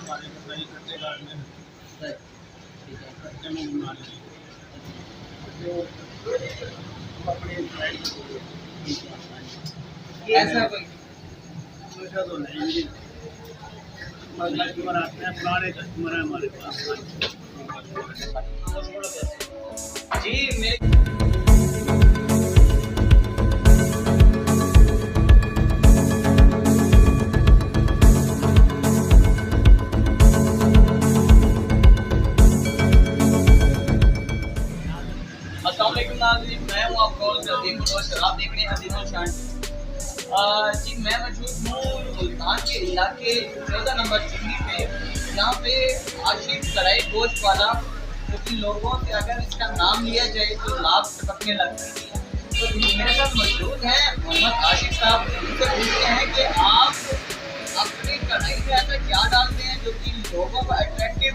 हमारे बताइए खर्चे काटने में सर ठीक है। खर्चे में बीमारी तो हम अपने साइड ठीक है। ऐसा कोई नशा तो नहीं जी, कस्टमर आते हैं, पुराने कस्टमर हैं हमारे पास। जी मेरे अस्सलाम वालेकुम नाज़रीन, मैं हूँ आपको शराब देख रहे हैं हदीसों शांत। जी मैं मौजूद हूँ मुल्तान के इलाके 14 नंबर चुंगी पे, जहाँ पे आशिक कढ़ाई गोश्त वाला, जो कि लोगों से अगर इसका नाम लिया जाए तो लाभ टपकने लगती है। तो मेरे साथ मौजूद है मोहम्मद आशिक साहब। उनसे पूछते हैं कि आप अपनी कढ़ाई में ऐसा क्या डालते हैं जो कि लोगों को अट्रैक्टिव,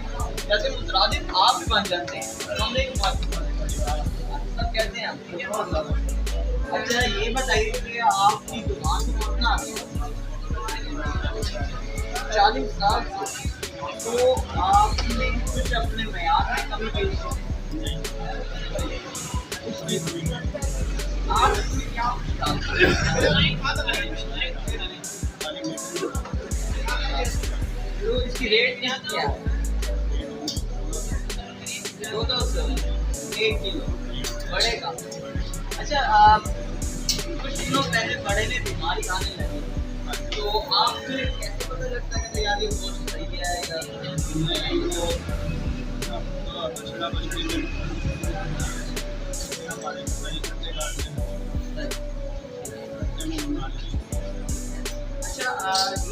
जैसे मुतरादिफ आप भी बन जाते हैं। सब कहते हैं आप। अच्छा ये बताइए कि आपकी दुकान में कितना आ गया? 40 साल से। तो आपने कुछ अपने मयार में कमी पेश की? आप इसमें क्या कुछ डालते हैं? तो इसकी रेट क्या है? 200 1 किलो बड़े का। अच्छा कुछ दिनों पहले बड़े में बीमारी आने लगी, तो आपको कैसे पता लगता है कि यार ये गोश्त सही है या हमारे बताइए खर्चे काटने में खर्चे में बीमारी। अच्छा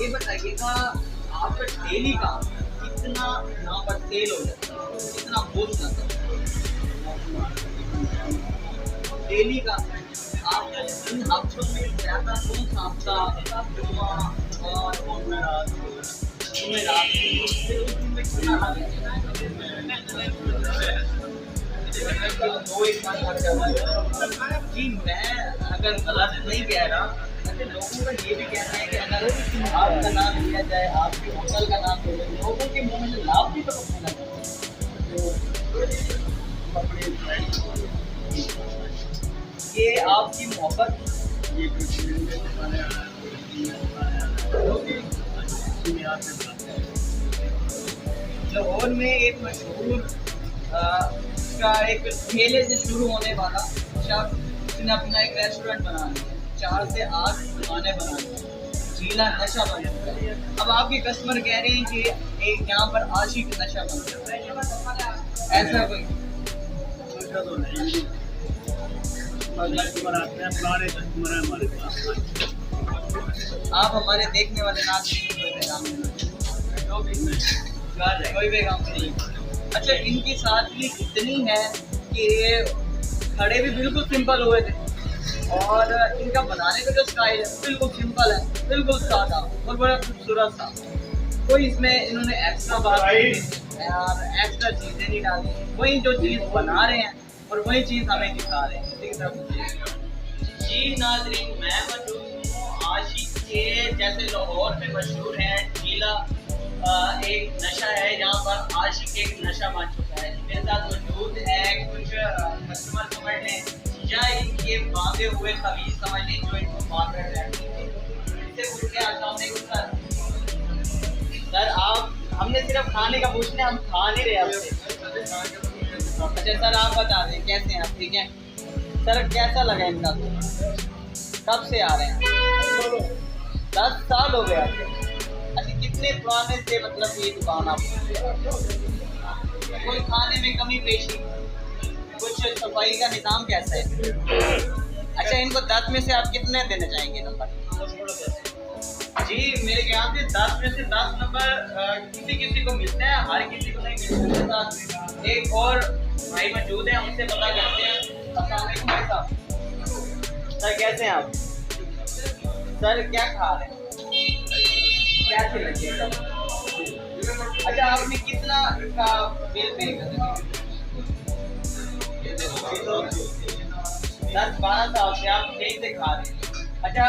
ये बताइएगा आपका डेली का कितना यहाँ पर सेल हो जाता है, कितना गोश्त जाता है डेली का? आपका इन हफ्तों में ज़्यादा कौन सा हफ्ता, जुम्मा और जुमेरात, फिर उस दिन में कितना जी मैं अगर गलत नहीं कह रहा, वैसे लोगों का ये भी कहना है कि अगर आपका नाम लिया जाए, आपके होटल का नाम लिया जाए, लोगों के मुंह में लाभ भी तो पकड़ना ये आपकी मोहब्बत। ये लाहौर में एक मशहूर का एक ठेले से शुरू होने वाला शख्स, उसने अपना एक रेस्टोरेंट बना लिया, 4 से 8 दुकानें बना ली, झीला नशा बन चुका है। अब आपके कस्टमर कह रहे हैं कि एक यहाँ पर आशिक नशा बन चुका है। ऐसा कोई नशा तो नहीं जी, कस्टमर आते हैं, पुराने कस्टमर हैं हमारे पास। आप हमारे देखने वाले नाज़रीन कोई पैगाम नहीं। अच्छा इनकी सादगी इतनी है कि खड़े भी बिल्कुल सिंपल हुए थे, और इनका बनाने का जो स्टाइल है बिल्कुल सिंपल है, बिल्कुल सादा और बड़ा खूबसूरत सा। कोई इसमें इन्होंने एक्स्ट्रा बात और एक्स्ट्रा चीज़ें नहीं डाली, वही जो चीज़ बना रहे हैं और वही चीज़ हमें दिखा रहे हैं। जी नाज़रीन, मैं मौजूद हूँ आशिक के, जैसे लाहौर में मशहूर है झीला एक नशा है, यहाँ पर आशिक एक नशा बन चुका है। मेरे साथ मौजूद है कुछ कस्टमर समझ लें या इनके बांधे हुए खबीज समझ लें जो इनको बांध रहे हैं। इनसे पूछ के अस्सलाम वालेकुम सर, आप हमने सिर्फ खाने का पूछना, हम खा नहीं रहे आपसे। अच्छा सर आप बता दें कैसे हैं आप? ठीक है सर, कैसा लगा इनका? कब से आ रहे हैं? 10 साल हो गए आपके? अच्छा कितने पुराने से मतलब ये दुकान आपको? कोई खाने में कमी पेशी, कुछ सफाई का निज़ाम कैसा है? अच्छा इनको 10 में से आप कितने देना चाहेंगे नंबर? जी मेरे ख्याल से 10 में से 10 नंबर किसी किसी को मिलता है, हर किसी को नहीं मिलता। एक और भाई मौजूद है, हमसे पता करते हैं। अस्सलाम वालेकुम भाई साहब, सर कैसे हैं आप? सर क्या खा रहे हैं? कैसे लगे? अच्छा आपने कितना का बिल पे कर दिया? 10-12 साल से आप यहीं से खा रहे हैं। अच्छा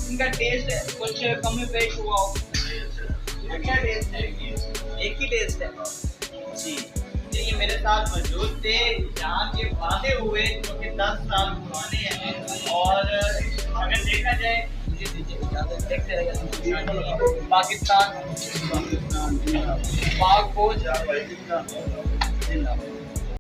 इनका टेस्ट कुछ कमी पेश हुआ हो? अच्छा टेस्ट है। ही टेस्ट है। जी जी, ये मेरे साथ मौजूद थे, यहाँ के वादे हुए जो कि 10 साल पुराने हैं। और अगर देखा जाए, मुझे दीजिए इजाज़त, देखते रहिए पाकिस्तान, पाकिस्तान जिंदाबाद। पाक फौज जिंदाबाद।